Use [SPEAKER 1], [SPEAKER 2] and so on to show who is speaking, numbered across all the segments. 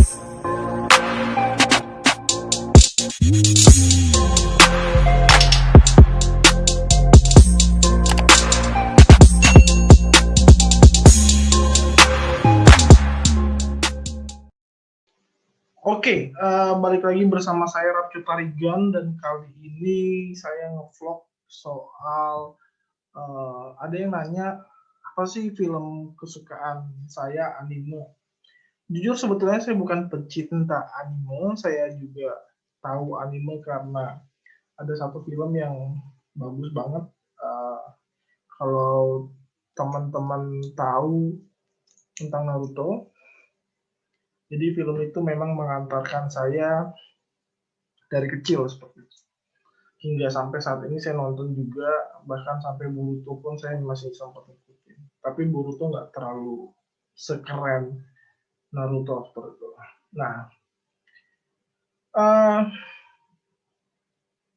[SPEAKER 1] Oke, balik lagi bersama saya Rapcu Tarigan dan kali ini saya nge-vlog soal ada yang nanya apa sih film kesukaan saya anime. Jujur sebetulnya saya bukan pecinta anime, saya juga tahu anime karena ada satu film yang bagus banget. Uh, Kalau teman-teman tahu tentang Naruto, jadi film itu memang mengantarkan saya dari kecil seperti itu. Hingga sampai saat ini saya nonton juga, bahkan sampai Boruto pun saya masih sempat ngikutin. Tapi Boruto nggak terlalu sekeren Naruto seperti itu. Nah, uh,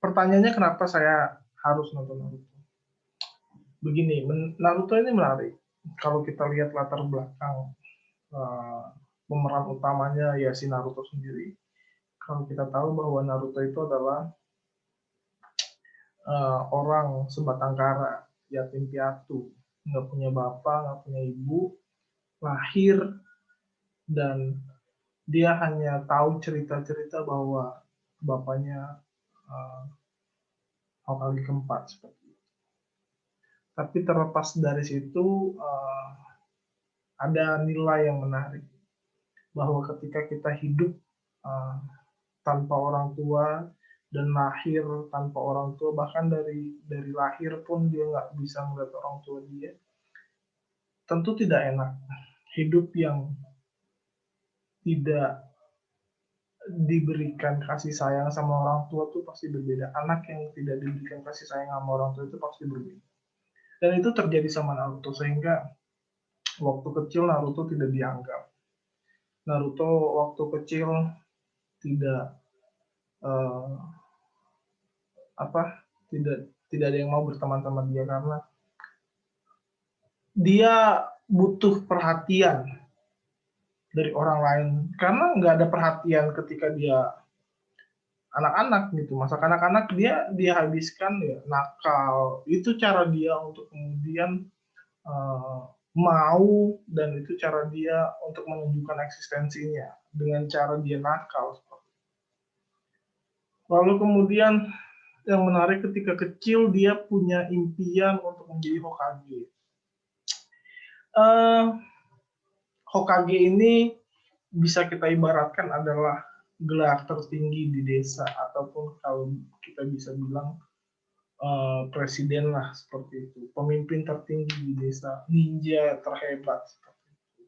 [SPEAKER 1] pertanyaannya kenapa saya harus nonton Naruto? Begini, Naruto ini menarik. Kalau kita lihat latar belakang pemeran utamanya ya si Naruto sendiri. Kalau kita tahu bahwa Naruto itu adalah orang sebatang kara, yatim piatu, nggak punya bapak, nggak punya ibu, lahir dan dia hanya tahu cerita-cerita bahwa bapaknya uh, Hokage keempat seperti itu. Tapi terlepas dari situ ada nilai yang menarik bahwa ketika kita hidup uh, tanpa orang tua dan lahir tanpa orang tua, bahkan dari lahir pun dia nggak bisa melihat orang tua dia, tentu tidak enak. Hidup yang tidak diberikan kasih sayang sama orang tua tuh pasti berbeda. Anak yang tidak diberikan kasih sayang sama orang tua itu pasti berbeda. Dan itu terjadi sama Naruto sehingga waktu kecil Naruto tidak dianggap. Naruto waktu kecil tidak uh, apa tidak tidak ada yang mau berteman sama dia karena dia butuh perhatian dari orang lain karena nggak ada perhatian ketika dia anak-anak gitu, masa kanak-kanak dia habiskan ya nakal, itu cara dia untuk kemudian mau, dan itu cara dia untuk menunjukkan eksistensinya dengan cara dia nakal. Lalu kemudian yang menarik ketika kecil dia punya impian untuk menjadi Hokage. Hokage ini bisa kita ibaratkan adalah gelar tertinggi di desa, ataupun kalau kita bisa bilang presiden lah seperti itu, pemimpin tertinggi di desa, ninja terhebat seperti itu.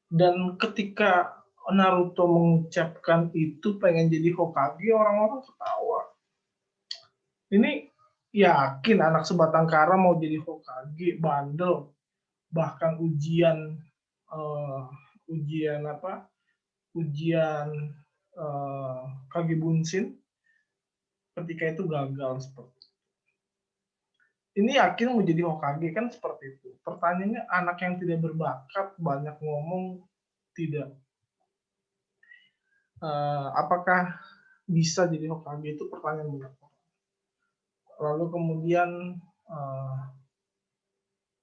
[SPEAKER 1] Dan ketika Naruto mengucapkan itu pengen jadi Hokage, orang-orang ketawa. Ini yakin anak sebatang kara mau jadi Hokage, bandel, bahkan ujian apa? Ujian Kage Bunshin ketika itu gagal seperti itu. Ini yakin mau jadi Hokage kan seperti itu. Pertanyaannya, anak yang tidak berbakat, banyak ngomong, tidak. Apakah bisa jadi Hokage, itu pertanyaan banyak. Lalu kemudian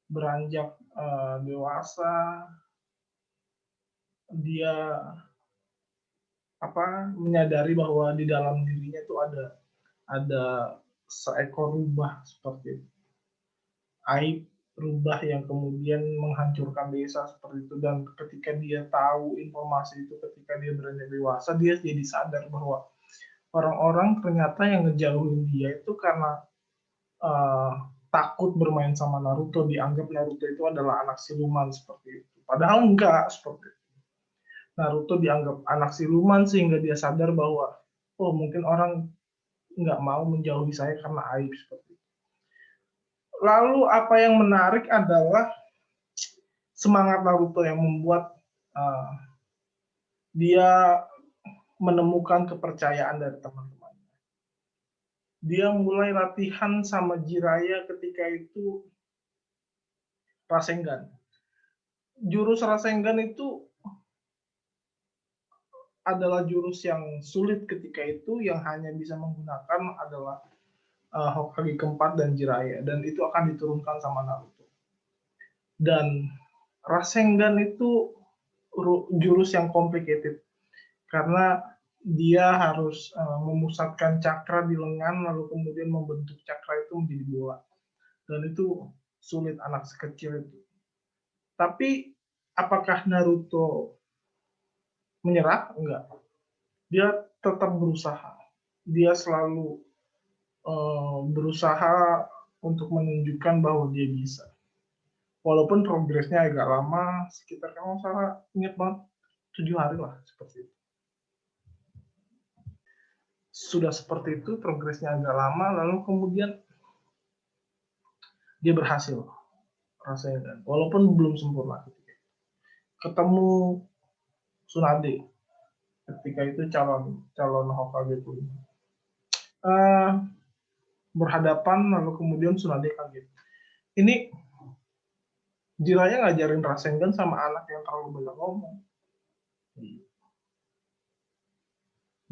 [SPEAKER 1] beranjak dewasa, dia menyadari bahwa di dalam dirinya itu ada seekor rubah seperti itu. Aib rubah yang kemudian menghancurkan desa seperti itu, dan ketika dia tahu informasi itu, ketika dia beranjak dewasa, dia jadi sadar bahwa orang-orang ternyata yang ngejauhin dia itu karena takut bermain sama Naruto, dianggap Naruto itu adalah anak siluman seperti itu. Padahal enggak seperti itu. Naruto dianggap anak siluman sehingga dia sadar bahwa oh mungkin orang nggak mau menjauhi saya karena aib seperti itu. Lalu apa yang menarik adalah semangat Naruto yang membuat dia menemukan kepercayaan dari teman-temannya. Dia mulai latihan sama Jiraiya ketika itu Rasengan. Jurus Rasengan itu adalah jurus yang sulit ketika itu, yang hanya bisa menggunakan adalah Hokage keempat dan Jiraiya, dan itu akan diturunkan sama Naruto. Dan Rasengan itu jurus yang complicated karena dia harus memusatkan cakra di lengan lalu kemudian membentuk cakra itu menjadi bola, dan itu sulit anak sekecil itu. Tapi apakah Naruto menyerah? Enggak. Dia tetap berusaha. Dia selalu berusaha untuk menunjukkan bahwa dia bisa. Walaupun progresnya agak lama, sekitar kalau salah ingat banget 7 hari lah seperti itu. Sudah seperti itu, progresnya agak lama, lalu kemudian dia berhasil rasanya, walaupun belum sempurna. Ketemu Tsunade ketika itu calon Hokage itu berhadapan, lalu kemudian Tsunade kaget. Ini Jiraiya ngajarin Rasengan sama anak yang terlalu banyak ngomong.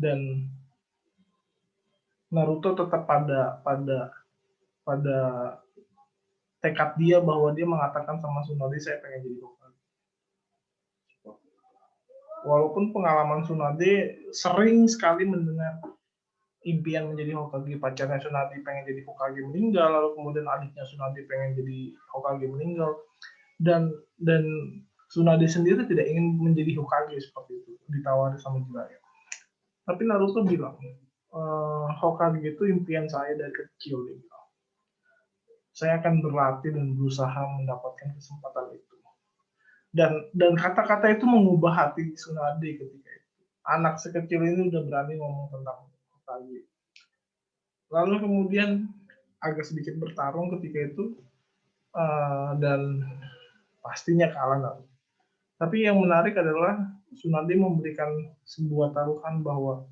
[SPEAKER 1] Dan Naruto tetap pada tekad dia bahwa dia mengatakan sama Tsunade, saya pengen jadi Hokage. Walaupun pengalaman Tsunade sering sekali mendengar impian menjadi Hokage, pacarnya Tsunade pengen jadi Hokage meninggal, lalu kemudian adiknya Tsunade pengen jadi Hokage meninggal, dan Tsunade sendiri tidak ingin menjadi Hokage seperti itu, ditawari sama Jiraiya. Tapi Naruto bilang, Hokage itu impian saya dari kecil. Dia bilang, saya akan berlatih dan berusaha mendapatkan kesempatan itu. Dan kata-kata itu mengubah hati Tsunade ketika itu. Anak sekecil ini udah berani ngomong tentang Hokage. Lalu kemudian agak sedikit bertarung ketika itu, dan pastinya kalah. Tapi yang menarik adalah Tsunade memberikan sebuah taruhan bahwa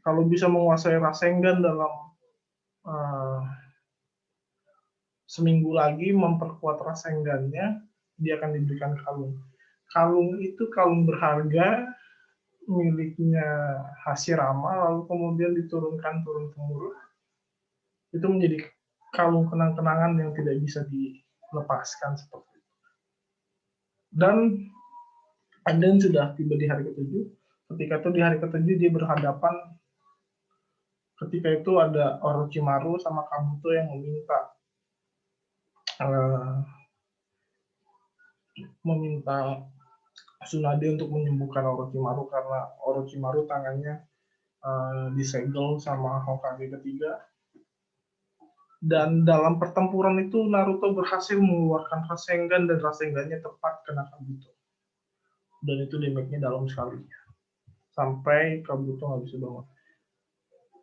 [SPEAKER 1] kalau bisa menguasai Rasengan dalam seminggu lagi, memperkuat Rasengannya, dia akan diberikan kalung. Kalung itu kalung berharga miliknya Hashirama, lalu kemudian diturunkan turun-temurun. Itu menjadi kalung kenang-kenangan yang tidak bisa dilepaskan seperti itu. Dan sudah tiba di hari ke-7. Ketika itu di hari ke-7 dia berhadapan, ketika itu ada Orochimaru sama Kabuto yang meminta Tsunade untuk menyembuhkan Orochimaru karena Orochimaru tangannya disegel sama Hokage ketiga. Dan dalam pertempuran itu Naruto berhasil mengeluarkan Rasengan, dan Rasengannya tepat kena Kabuto. Dan itu damage-nya dalam sekali. Sampai Kabuto nggak bisa bangun.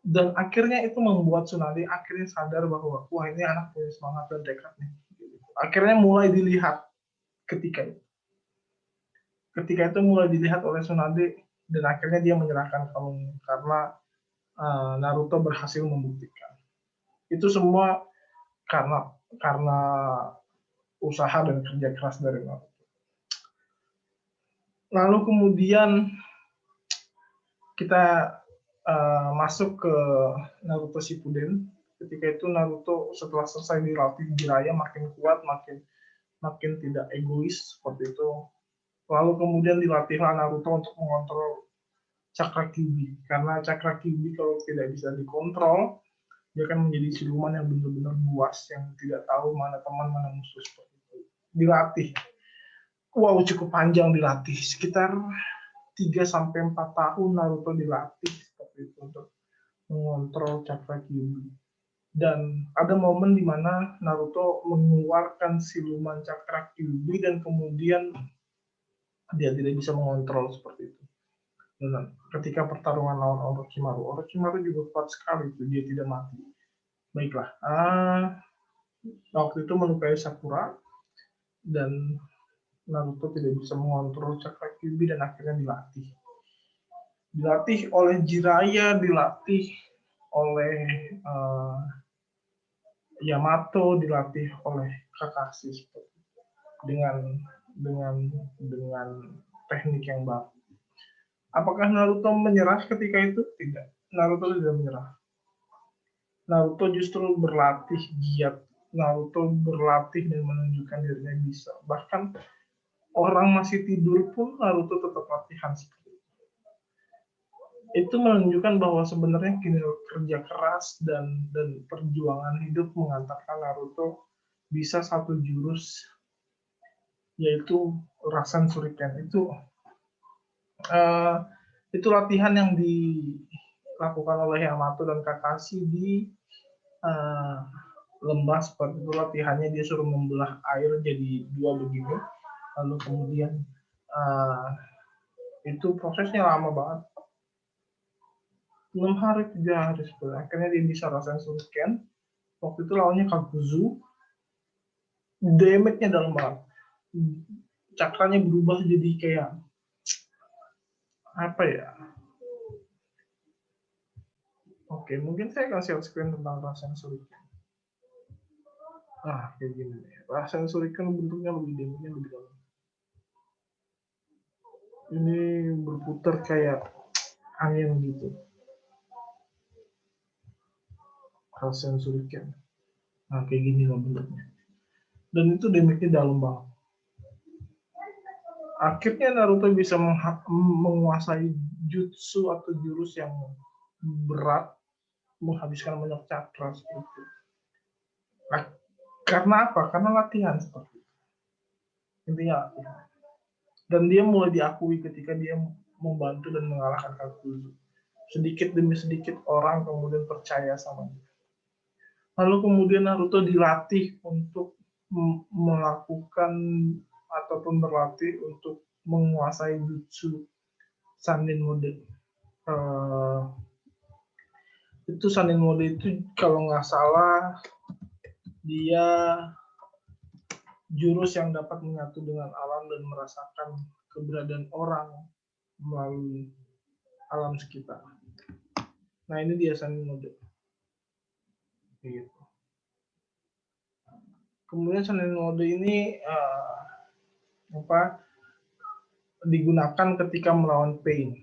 [SPEAKER 1] Dan akhirnya itu membuat Tsunade akhirnya sadar bahwa wah, ini anak punya semangat dan tekad nih. Akhirnya mulai dilihat ketika itu. Ketika itu mulai dilihat oleh Tsunade, dan akhirnya dia menyerahkan kalung karena Naruto berhasil membuktikan. Itu semua karena usaha dan kerja keras dari Naruto. Lalu kemudian kita masuk ke Naruto Shippuden. Ketika itu Naruto setelah selesai dilatih Jiraiya makin kuat, makin tidak egois seperti itu. Lalu kemudian dilatihlah Naruto untuk mengontrol Cakra Kyuubi, karena Cakra Kyuubi kalau tidak bisa dikontrol, dia akan menjadi siluman yang benar-benar buas, yang tidak tahu mana teman mana musuh seperti itu. Dilatih, wow, cukup panjang dilatih, sekitar 3-4 tahun Naruto dilatih seperti itu untuk mengontrol Cakra Kyuubi. Dan ada momen di mana Naruto mengeluarkan siluman Cakra Kyuubi dan kemudian dia tidak bisa mengontrol seperti itu. Dan ketika pertarungan lawan Orochimaru juga kuat sekali itu, dia tidak mati. Baiklah, waktu itu melukai Sakura, dan Naruto tidak bisa mengontrol Cakra Kyuubi dan akhirnya dilatih. Dilatih oleh Jiraiya, dilatih oleh Yamato, dilatih oleh Kakashi dengan teknik yang baru. Apakah Naruto menyerah ketika itu? Tidak. Naruto tidak menyerah. Naruto justru berlatih giat. Naruto berlatih dan menunjukkan dirinya bisa. Bahkan orang masih tidur pun Naruto tetap latihan seperti itu. Itu menunjukkan bahwa sebenarnya kerja keras dan perjuangan hidup mengantarkan Naruto bisa satu jurus, yaitu Rasen Shuriken. Uh, itu latihan yang dilakukan oleh Yamato dan Kakashi di lembah seperti itu. Latihannya dia suruh membelah air jadi dua begini, lalu kemudian itu prosesnya lama banget, 6 hari 3 hari sebenarnya. Akhirnya dia bisa Rasen Shuriken. Waktu itu lawannya Kakuzu, damage-nya dalam banget, cakranya berubah jadi kayak apa ya. Oke, mungkin saya akan share screen tentang Rasen Shuriken. Kayak gini nih. Rasen Shuriken bentuknya lebih damage-nya lebih dalam. Ini berputar kayak angin gitu. Rasen Shuriken. Kayak gini lah bentuknya. Dan itu damage-nya dalam banget. Akhirnya Naruto bisa menguasai jutsu atau jurus yang berat, menghabiskan banyak cakra seperti itu. Karena apa? Karena latihan seperti itu. Intinya latihan. Dan dia mulai diakui ketika dia membantu dan mengalahkan Kakuzu. Sedikit demi sedikit orang kemudian percaya sama dia. Lalu kemudian Naruto dilatih untuk melakukan ataupun berlatih untuk menguasai jutsu Sannin Mode. Itu Sannin Mode itu kalau nggak salah dia jurus yang dapat menyatu dengan alam dan merasakan keberadaan orang melalui alam sekitar. Nah, ini dia Sannin Mode. Gitu. Kemudian Sannin Mode ini digunakan ketika melawan Pain.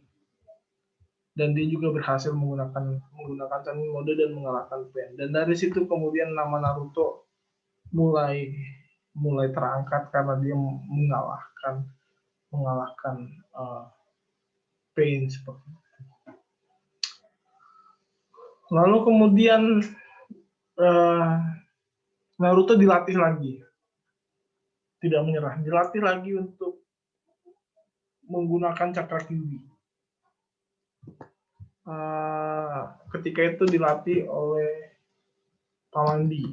[SPEAKER 1] Dan dia juga berhasil menggunakan Sannin Mode dan mengalahkan Pain. Dan dari situ kemudian nama Naruto mulai terangkat karena dia mengalahkan Pain seperti itu. Lalu kemudian Naruto dilatih lagi, tidak menyerah, dilatih lagi untuk menggunakan cakra kyuubi. Ketika itu dilatih oleh Pamandi.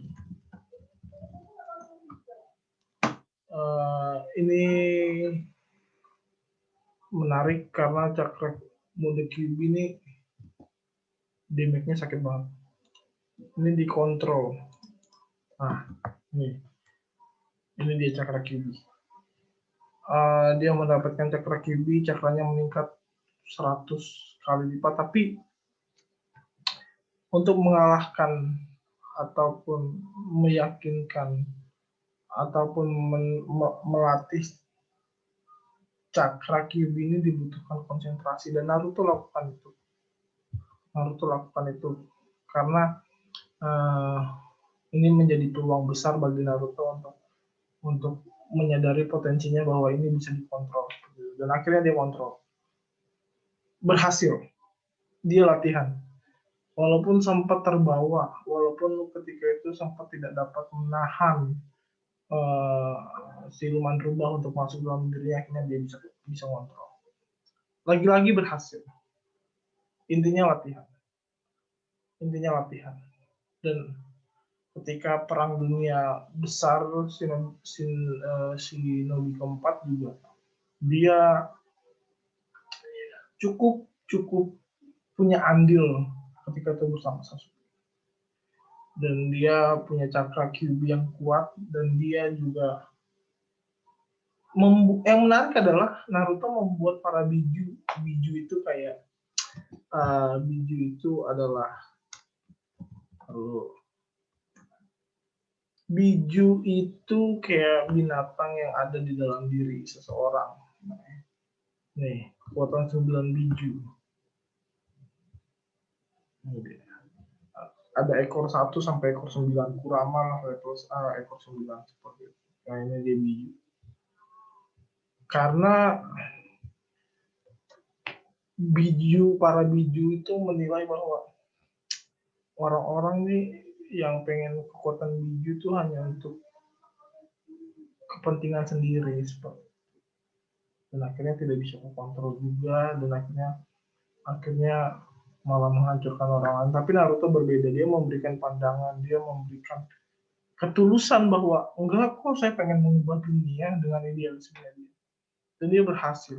[SPEAKER 1] Ini menarik karena cakra mode kyuubi ini damage-nya sakit banget. Ini dikontrol. Ini dia cakra kyuubi. Dia mendapatkan cakra kyuubi, cakranya meningkat 100 kali lipat, tapi untuk mengalahkan ataupun meyakinkan ataupun melatih cakra kyuubi ini dibutuhkan konsentrasi, dan Naruto lakukan itu karena ini menjadi peluang besar bagi Naruto untuk menyadari potensinya bahwa ini bisa dikontrol, dan akhirnya dia kontrol, berhasil. Dia latihan walaupun sempat terbawa, walaupun ketika itu sempat tidak dapat menahan siluman rubah untuk masuk dalam dirinya, akhirnya dia bisa kontrol. Lagi-lagi berhasil. Intinya latihan. Dan ketika perang dunia besar Shinobi keempat juga, dia cukup punya andil ketika itu bersama Sasuke. Dan dia punya cakra kyuubi yang kuat, dan dia juga yang menarik adalah Naruto membuat para biju itu kayak biju itu adalah biju itu kayak binatang yang ada di dalam diri seseorang. Nih, kekuatan 9 biju. Ini dia. Ada ekor 1 sampai ekor 9. Kurama lah ekor 9 seperti itu. Nah, ini dia biju. Karena para biju itu menilai bahwa orang-orang nih yang pengen kekuatan biju itu hanya untuk kepentingan sendiri seperti, dan akhirnya tidak bisa kontrol juga, dan akhirnya malah menghancurkan orang lain. Tapi Naruto berbeda, dia memberikan pandangan, dia memberikan ketulusan bahwa enggak kok, saya pengen mengubah dunia dengan idealisme dia, dan dia berhasil.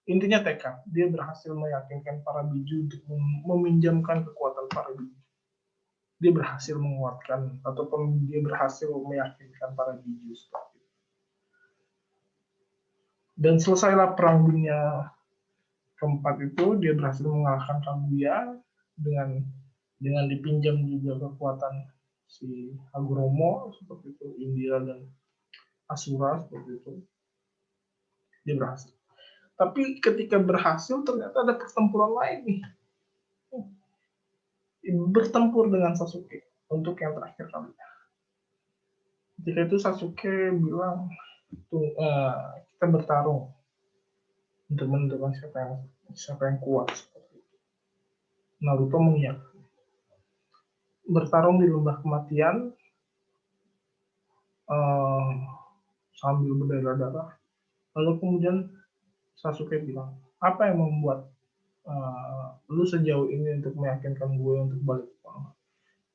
[SPEAKER 1] Intinya tekad, dia berhasil meyakinkan para biju untuk meminjamkan kekuatan para biju. Dia berhasil menguatkan ataupun dia berhasil meyakinkan para biju seperti itu. Dan selesailah perang dunia keempat itu, dia berhasil mengalahkan Kaguya dengan dipinjam juga kekuatan si Hagoromo seperti itu, Indira dan Asura seperti itu. Dia berhasil. Tapi ketika berhasil ternyata ada pertempuran lain nih. Bertempur dengan Sasuke untuk yang terakhir kali. Ketika itu Sasuke bilang, kita bertarung untuk menentukan siapa yang kuat. Naruto mengiyakan. Bertarung di lembah kematian sambil berdarah-darah. Lalu kemudian Sasuke bilang, apa yang membuat lu sejauh ini untuk meyakinkan gue untuk balik ke Konoha?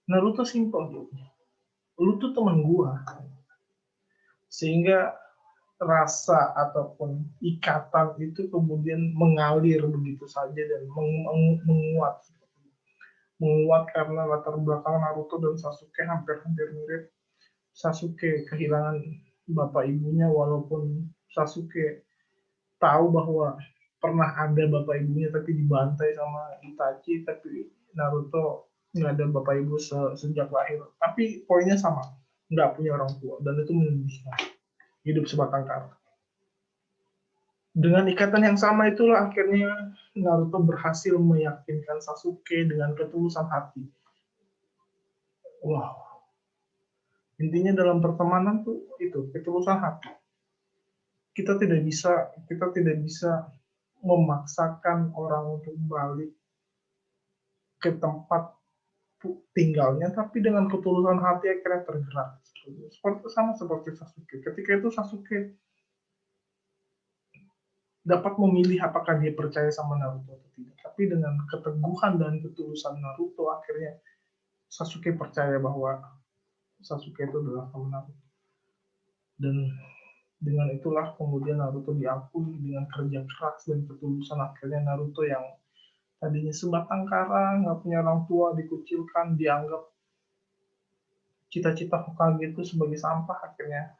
[SPEAKER 1] Naruto simpel jawabnya, lu tuh teman gue, sehingga rasa ataupun ikatan itu kemudian mengalir begitu saja dan menguat karena latar belakang Naruto dan Sasuke hampir-hampir mirip. Sasuke kehilangan bapak ibunya, walaupun Sasuke tahu bahwa pernah ada bapak ibunya tapi dibantai sama Itachi, tapi Naruto nggak ada bapak ibu sejak lahir. Tapi poinnya sama, nggak punya orang tua, dan itu menyedihkan. Hidup sebatang kara. Dengan ikatan yang sama itulah akhirnya Naruto berhasil meyakinkan Sasuke dengan ketulusan hati. Wow. Intinya dalam pertemanan tuh itu, ketulusan hati. Kita tidak bisa memaksakan orang untuk balik ke tempat tinggalnya, tapi dengan ketulusan hati akhirnya tergerak. Seperti Sasuke. Ketika itu Sasuke dapat memilih apakah dia percaya sama Naruto atau tidak. Tapi dengan keteguhan dan ketulusan Naruto, akhirnya Sasuke percaya bahwa Sasuke itu adalah teman Naruto. Dan dengan itulah kemudian Naruto diakui dengan kerja keras dan ketulusan. Akhirnya Naruto yang tadinya sebatang kara, nggak punya orang tua, dikucilkan, dianggap cita-cita Hokage itu sebagai sampah, akhirnya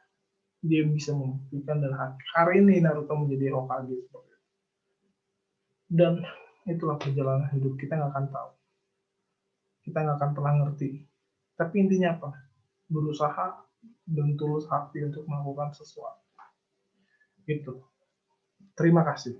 [SPEAKER 1] dia bisa membuktikan, dan hari ini Naruto menjadi Hokage. Dan itulah perjalanan hidup, kita nggak akan tahu, kita nggak akan pernah ngerti. Tapi intinya apa? Berusaha dan tulus hati untuk melakukan sesuatu. Itu. Terima kasih.